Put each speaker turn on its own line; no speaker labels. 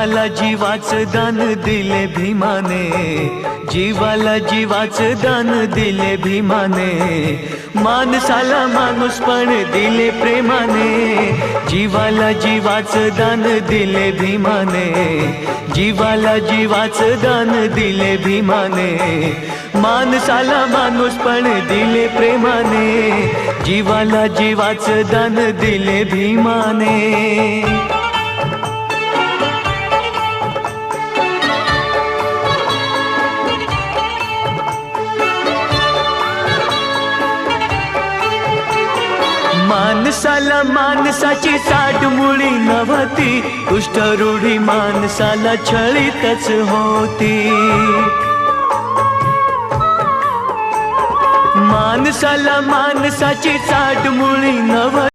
जीवाला जीवाचं दान दिले भीमाने, जीवाला जीवाचं दान दिले भीमाने, माणसाला माणूसपण दिले प्रेमाने, जीवाला जीवाचं दान दिले भीमाने, जीवाला जीवाचं दान दिले भीमाने, माणसाला माणूसपण दिले प्रेमाने, जीवाला जीवाचं दान दिले भीमाने। माणसाला माणसाची साठ मुळी नव्हती, दुष्ट रूढी माणसाला छळीतच होती। माणसाला माणसाची साठ मुळी नव्हती,